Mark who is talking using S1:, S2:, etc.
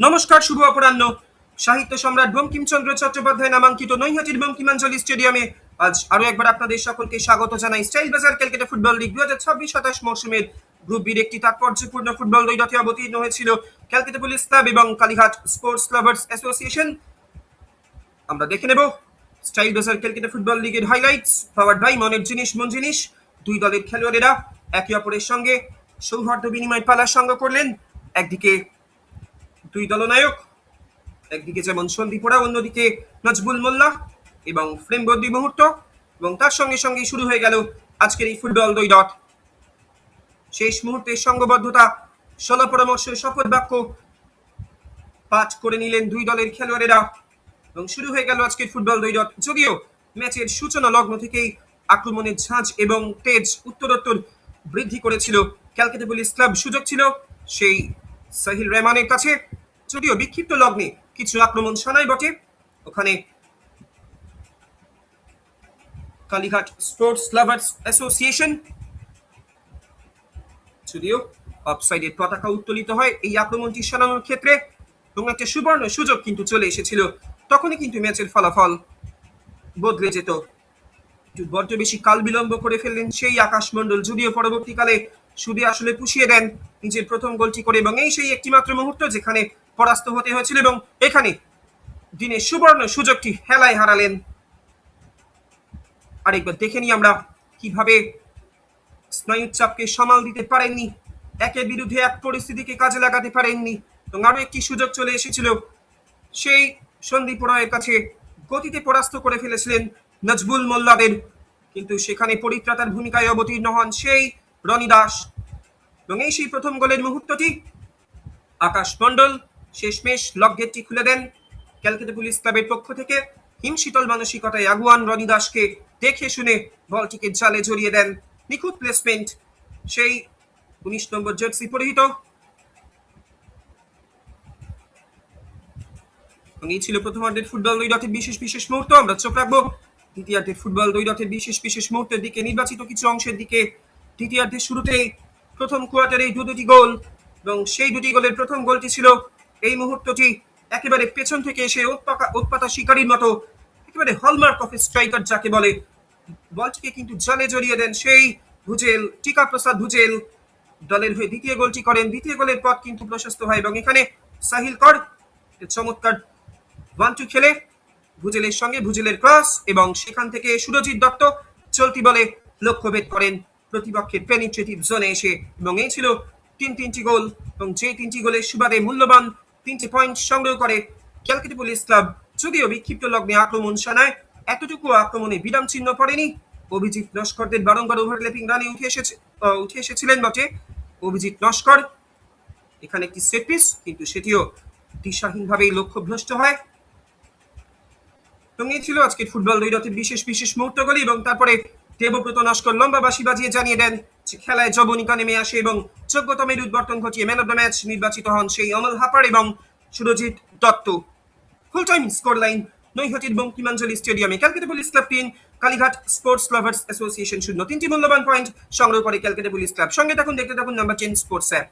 S1: নমস্কার, শুভ অপরাহ্ন। সাহিত্য সম্রাট বঙ্কিমচন্দ্র চট্টোপাধ্যায় নামাঙ্কিত নৈহাটির বঙ্কিমাঞ্জলি স্টেডিয়ামে আজ আরো একবার আপনাদের সকলকে স্বাগত জানাই। স্টাইল বাজার ক্যালকাটা ফুটবল লিগ 2026-27 মৌসুমের গ্রুপ বির একটি তাৎপর্যপূর্ণ ফুটবল দ্বৈরথে অবতীর্ণ হয়েছিল ক্যালকাটা পুলিশ ক্লাব এবং কালীঘাট স্পোর্টস লাভার্স অ্যাসোসিয়েশন। আমরা দেখে নেব স্টাইল বাজার ক্যালকাটা ফুটবল লিগের হাইলাইটস, পাওয়ার্ড বাই মনের জিনিস মন জিনিস। দুই দলের খেলোয়াড়েরা একে অপরের সঙ্গে সৌহার্দ্য বিনিময় পালার সঙ্গ করলেন। একদিকে দুই দলনায়ক, একদিকে যেমন সন্দীপোড়া, অন্যদিকে নজবুল মোল্লা এবং ফ্রেমবন্দি মুহূর্ত, এবং তার সঙ্গে সঙ্গে শুরু হয়ে গেল আজকের এই ফুটবল দ্বৈরথ। শেষ মুহূর্তে সংঘবদ্ধতা, সলা পরামর্শ, শপথ বাক্য পাঠ করে নিলেন দুই দলের খেলোয়াড়েরা এবং শুরু হয়ে গেল আজকের ফুটবল দ্বৈরথ। যদিও ম্যাচের সূচনা লগ্ন থেকেই আক্রমণের ঝাঁজ এবং তেজ উত্তরোত্তর বৃদ্ধি করেছিল ক্যালকাটা পুলিশ ক্লাব। সুযোগ ছিল সেই সাহিল রহমানের কাছে, যদিও বিক্ষিপ্ত লগ্নে কিছু আক্রমণ শোনায় বটে। ওখানে কালীঘাট স্পোর্টস লাভার্স অ্যাসোসিয়েশন, যদিও অফসাইডের পতাকা উত্তোলিত হয় এই আক্রমণটি সারানোর ক্ষেত্রে, এবং একটা সুবর্ণ সুযোগ কিন্তু চলে এসেছিল। তখনই কিন্তু ম্যাচের ফলাফল বদলে যেত। বড্ড বেশি কাল বিলম্ব করে ফেললেন সেই আকাশ মণ্ডল, যদিও পরবর্তীকালে সুদে আসলে পুষিয়ে দেন নিজের প্রথম গোলটি করে, এবং এই সেই একটি মাত্র মুহূর্ত যেখানে পরাস্ত হতে হয়েছিল, এবং এখানে দিনের সুবর্ণ সুযোগটি হেলায় হারালেন। আরেকবার দেখে নিই আমরা কিভাবে স্নায়ুর চাপকে সামাল দিতে পারেননি, একের বিরুদ্ধে এক পরিস্থিতিকে কাজে লাগাতে পারেননি, এবং আরো একটি সুযোগ চলে এসেছিল সেই সন্দীপ রায়ের কাছে। গতিতে পরাস্ত করে ফেলেছিলেন নজবুল মোল্লাদের, কিন্তু সেখানে পরিত্রাতার ভূমিকায় অবতীর্ণ হন সেই রনি দাস, এবং এই সেই প্রথম গোলের মুহূর্তটি আকাশ মণ্ডল শেষমেশ লক গেটটি খুলে দেন ক্যালকাটা পুলিশ ক্লাবের পক্ষ থেকে। হিমশীতল মানসিকতায় আগুয়ান রনি দাসকে দেখে শুনে বলটিকে জালে জড়িয়ে দেন। নিখুঁত প্লেসমেন্ট সেই 19 নম্বর জার্সি পরিহিত, এই ছিল প্রথমার্ধের ফুটবল দ্বৈরথের বিশেষ বিশেষ মুহূর্ত। আমরা চোখ রাখবো দ্বিতীয়ার্ধের ফুটবল দ্বৈরথের বিশেষ বিশেষ মুহূর্তের দিকে, নির্বাচিত কিছু অংশের দিকে। দ্বিতীয়ার্ধের শুরুতেই প্রথম কোয়ার্টারে দুটি গোল, এবং সেই দুটি গোলের প্রথম গোলটি ছিল এই মুহূর্তটি একেবারে পেছন থেকে এসে উৎপাতা শিকারীর মতো, একেবারে হলমার্ক অফ স্ট্রাইকার যাকে বলে, বলটিকে কিন্তু জালে জড়িয়ে দেন সেই ভুজেল, টিকা প্রসাদ ভুজেল দলের হয়ে দ্বিতীয় গোলটি করেন। দ্বিতীয় গোলের পথ কিন্তু প্রশস্ত হয়, এবং এখানে সাহিল কর চমৎকার 1-2 খেলে ভুজেলের সঙ্গে ভুজেলের ক্রস, এবং সেখান থেকে সুরজিৎ দত্ত চলতি বলে লক্ষ্যভেদ করেন প্রতিপক্ষের পেনিট্রেটিভ জোনে এসে, এবং এই ছিল তিনটি গোল, এবং যে তিনটি গোলের সুবাদে মূল্যবান 3 পয়েন্ট সংগ্রহ করে ক্যালকাটা পুলিশ ক্লাব। যদিও বিক্ষিপ্ত লগ্নে আক্রমণ শানায় এতটুকু আক্রমণে বিরাম চিহ্ন পড়েনি। অভিজিৎ নস্করদের বারংবার ওভারল্যাপিং রানে উঠে এসেছিলেন বটে অভিজিৎ নস্কর। এখানে একটি সেট পিস, কিন্তু সেটিও দিশাহীনভাবেই লক্ষ্যভ্রষ্ট হয়। এবং এই ছিল আজকের ফুটবল দ্বৈরথের বিশেষ বিশেষ মুহূর্তগুলি। এবং তারপরে দেবব্রত নস্কর লম্বা বাঁশি বাজিয়ে জানিয়ে দেন যে খেলায় যবনিকা নেমে আসে, এবং যোগ্যতমের উদ্বর্তন ঘটিয়ে ম্যান অফ দ্য ম্যাচ নির্বাচিত হন সেই অমল হাপার এবং Surajit Dutta. Full time score line নৈহাটির বঙ্কিমাঞ্জলি স্টেডিয়ামে Calcutta police club 3, Kalighat sports lovers association 0। 3টি মূল্যবান পয়েন্ট সংগ্রহ করে ক্যালকাটা পুলিশ ক্লাব। সঙ্গে থাকুন, দেখতে থাকুন নাম্বার 10 স্পোর্টস অ্যাপ।